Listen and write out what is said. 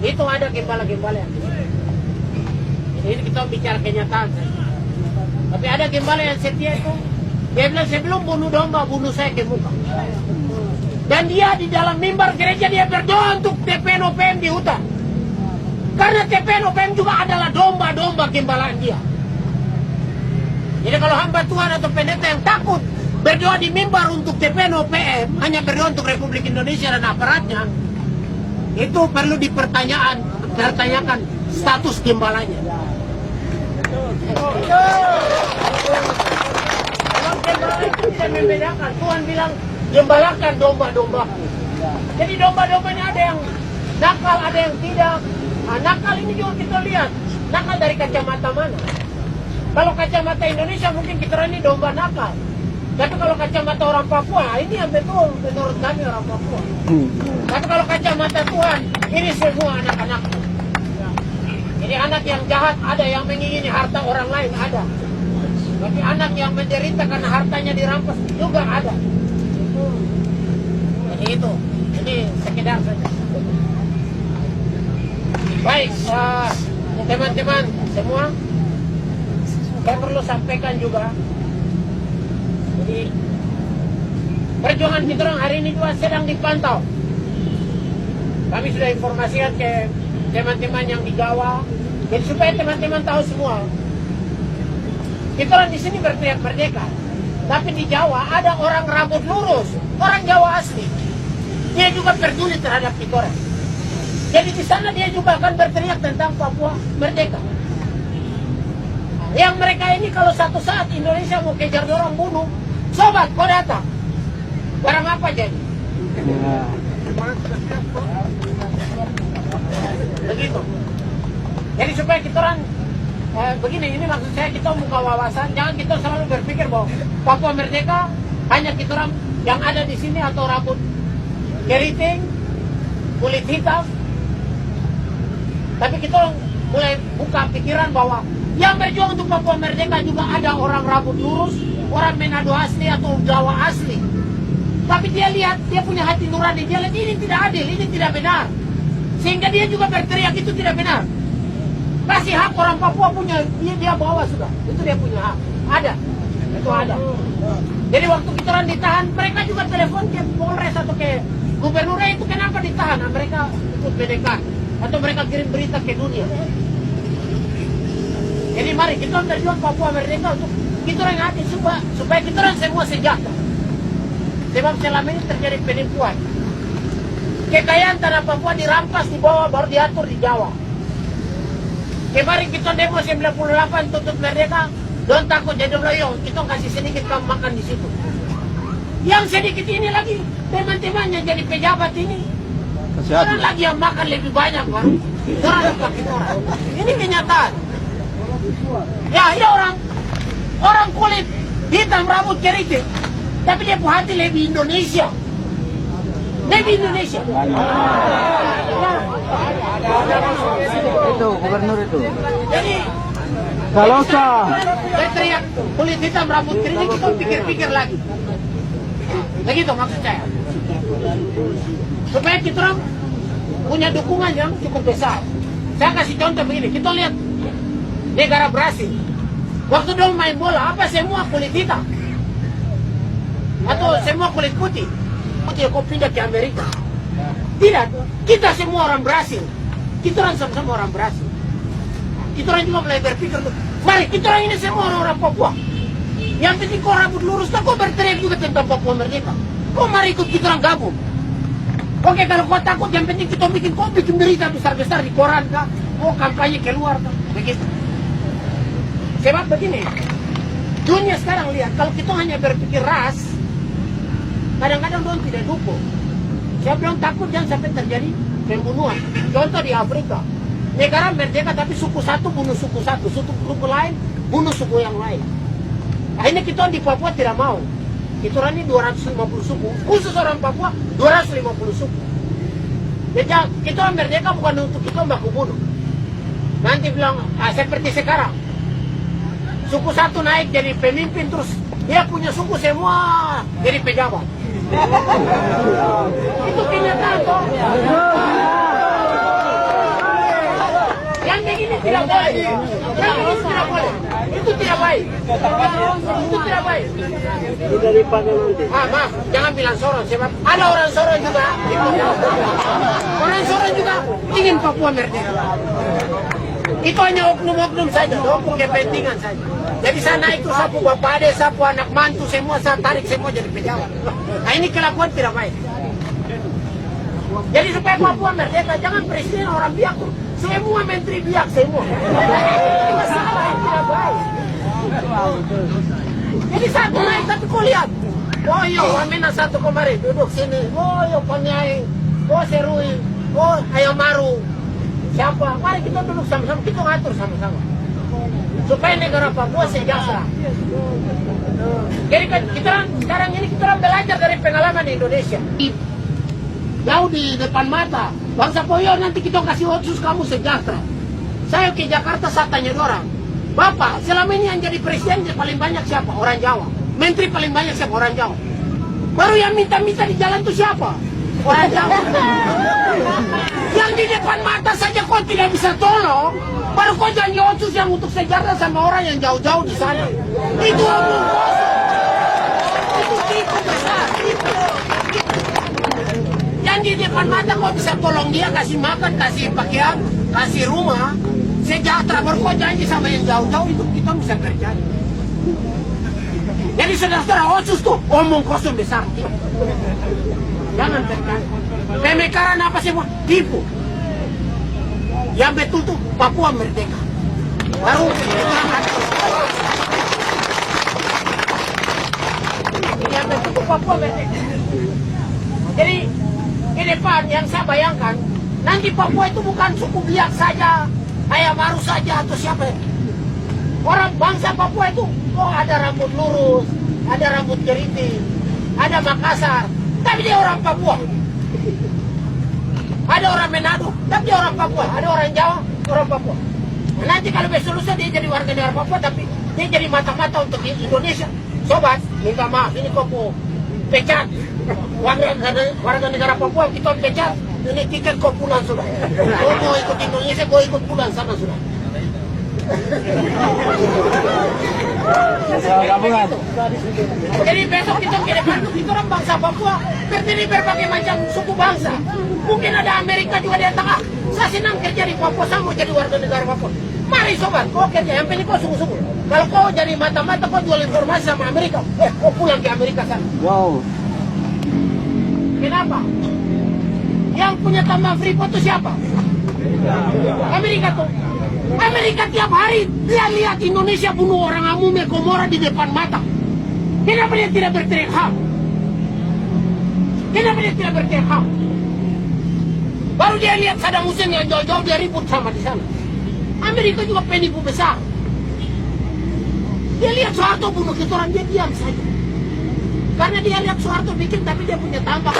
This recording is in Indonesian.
Itu ada gembala-gembala yang di sini. Ini kita bicara kenyataan. Tapi ada gembala yang setia itu, dia bilang sebelum bunuh domba, bunuh saya ke muka. Dan dia di dalam mimbar gereja dia berdoa untuk TPN OPM di hutan. Karena TPN OPM juga adalah domba-domba gembalaan dia. Jadi kalau hamba Tuhan atau pendeta yang takut berdoa di mimbar untuk TPN OPM, hanya berdoa untuk Republik Indonesia dan aparatnya, itu perlu dipertanyakan status gembalanya. Kalau gembala itu bisa membedakan. Tuhan bilang, gembalakan domba-dombaku. Jadi domba-dombanya ada yang nakal, ada yang tidak. Nah, nakal ini juga kita lihat. Nakal dari kacamata mana? Kalau kacamata Indonesia mungkin kita ini domba nakal. Tapi kalau kacamata orang Papua, ini yang betul menurut kami orang Papua. Tapi kalau kacamata Tuhan, ini semua anak-anakku. Jadi anak yang jahat ada, yang mengingini harta orang lain ada. Tapi anak yang menderita karena hartanya dirampas juga ada. Jadi itu, ini sekedar saja. Baik, teman-teman semua, saya perlu sampaikan juga. Jadi perjuangan kita orang hari ini juga sedang dipantau. Kami sudah informasikan ke teman-teman yang di Jawa, jadi supaya teman-teman tahu semua. Kita orang di sini berteriak merdeka, tapi di Jawa ada orang rambut lurus, orang Jawa asli. Dia juga peduli terhadap kita orang. Jadi di sana dia juga akan berteriak tentang Papua merdeka. Yang mereka ini kalau satu saat Indonesia mau kejar dorong bunuh, sobat kau datang. Barang apa jadi? Begitu. Jadi supaya kita orang begini, ini maksud saya kita buka wawasan. Jangan kita selalu berpikir bahwa Papua merdeka hanya kita orang yang ada di sini atau rambut keriting, kulit hitam. Tapi kita orang mulai buka pikiran bahwa yang berjuang untuk Papua merdeka juga ada orang rambut lurus, orang Manado asli atau Jawa asli. Tapi dia lihat, dia punya hati nurani, dia lihat ini tidak adil, ini tidak benar. Sehingga dia juga berteriak itu tidak benar. Kasih hak orang Papua punya, dia bawa sudah. Itu dia punya hak. Ada. Itu ada. Jadi waktu kita orang ditahan, mereka juga telepon ke Polres atau ke gubernurnya itu kenapa ditahan. Nah, mereka ikut bedekan. Atau mereka kirim berita ke dunia. Jadi mari kita berjuang Papua merdeka untuk kita orang hati supaya kita orang semua sejahtera. Sebab selama ini terjadi penipuan. Kekayaan tanah Papua dirampas di bawah baru diatur di Jawa. Kemarin kita demo 98 tutup merdeka, don't takut jadi loyong, kita kasih sedikit kamu makan di situ. Yang sedikit ini lagi teman-temannya jadi pejabat ini. Orang lagi yang makan lebih banyak baru. Orang. Ini kenyataan. Ya, ini orang kulit hitam rambut keriting, tapi dia punya hati lebih Indonesia. Lebih Indonesia. Itu gubernur itu. Jadi Kalau sah. saya teriak kulit hitam rambut keriting, kita pikir-pikir lagi. Begitu maksud saya. Supaya kita orang punya dukungan yang cukup besar. Saya kasih contoh begini, kita lihat negara Brasil. Waktu dong main bola, apa semua kulit hitam? Atau semua kulit putih? Putih kok pindah ke Amerika? Tidak, kita semua orang Brasil. Kita orang sama-sama orang Brasil. Kita orang juga mulai berpikir, mari kita orang ini semua orang Papua. Yang penting kau rambut lurus, kau berteriak juga tentang Papua merdeka. Kau mari ikut kita orang gabung. Oke, kalau kau takut, yang penting kita bikin berita besar-besar di koran kah? Oh, kampanye keluar kah? Begitu. Sebab begini, dunia sekarang lihat, kalau kita hanya berpikir ras, kadang-kadang orang tidak dukung. Saya bilang takut jangan sampai terjadi pembunuhan. Contoh di Afrika, negara merdeka tapi suku satu bunuh suku satu, suku lain bunuh suku yang lain. Akhirnya kita di Papua tidak mau. Kita orang ini 250 suku, khusus orang Papua 250 suku. Jadi kita orang merdeka bukan untuk kita baku bunuh. Nanti bilang, seperti sekarang, suku satu naik jadi pemimpin, terus dia punya suku semua jadi pejabat. Itu kenyataan toh. tidak baik. Itu tidak boleh. Itu tidak baik. Itu tidak baik. Sudah dipakai nanti. Maaf, jangan bilang Sorong sebab ada orang Sorong juga. Orang Sorong juga ingin Papua merdeka. Itu hanya oknum-oknum saja, oknum kepentingan saja. Jadi sana itu sapu bapak ade, sapu anak mantu semua saya tarik semua jadi pejabat. Nah ini kelakuan tidak baik. Jadi supaya Papua merdeka jangan presiden orang biak, semua menteri biak semua. Ini masalah yang tidak baik. Jadi satu naik tapi kau lihat, oh yo Wamena satu kemarin duduk sini, oh yo Panyai, oh Serui, oh Ayamaru. Siapa? Mari kita duduk sama-sama, kita ngatur sama-sama. Supaya negara Papua sejahtera. Jadi kan kita sekarang ini kita belajar dari pengalaman di Indonesia. Jauh di depan mata, bangsa Poyo nanti kita kasih otsus kamu sejahtera. Saya ke Jakarta, saya tanya orang, Bapak, selama ini yang jadi presiden paling banyak siapa? Orang Jawa. Menteri paling banyak siapa? Orang Jawa. Baru yang minta-minta di jalan itu siapa? Orang Jawa. Yang di depan mata saja kau tidak bisa tolong, baru kau janji otsus yang untuk sejahtera sama orang yang jauh-jauh di sana. Itu omong kosong. Itu tipu besar. Yang di depan mata kau bisa tolong dia, kasih makan, kasih pakaian, kasih rumah, sejahtera. Baru kau janji sama yang jauh-jauh itu kita bisa kerja. Jadi saudara otsus tuh omong kosong besar. Jangan percaya. Pemekaran apa semua tipu. Yang betul tuh Papua merdeka. Baru yang betul tuh Papua merdeka. Jadi ke depan yang saya bayangkan nanti Papua itu bukan suku Biak saja, Ayamaru saja atau siapa. Orang bangsa Papua itu ada rambut lurus, ada rambut keriting, ada Makassar, tapi dia orang Papua. Ada orang Manado, tapi dia orang Papua. Ada orang Jawa, orang Papua. Nah, nanti kalau besok lusa dia jadi warga negara Papua, tapi dia jadi mata-mata untuk Indonesia. Sobat, minta maaf, ini kok mau pecat. Warga negara Papua kita pecat. Ini tiket kau pulang sudah. Kau mau ikut Indonesia, kau ikut pulang sana sudah. Jadi besok kita ke depan kita orang bangsa Papua terdiri berbagai macam suku bangsa. Mungkin ada Amerika juga di tengah. Saya senang kerja di Papua, saya mau jadi warga negara Papua. Mari sobat, kau kerja, yang penting kau sungguh-sungguh. Kalau kau jadi mata-mata, kau jual informasi sama Amerika, kau pulang ke Amerika sana. Wow. Kenapa? Yang punya tambang Freeport itu siapa? Amerika tuh. Amerika tiap hari dia lihat Indonesia bunuh orang Amume Komora di depan mata. Kenapa dia tidak berteriak HAM? Kenapa dia tidak berteriak HAM? Baru dia lihat Saddam Hussein yang jauh-jauh dia ribut sama di sana. Amerika juga penipu besar. Dia lihat Soeharto bunuh kita orang, dia diam saja. Karena dia lihat Soeharto bikin tapi dia punya tambang.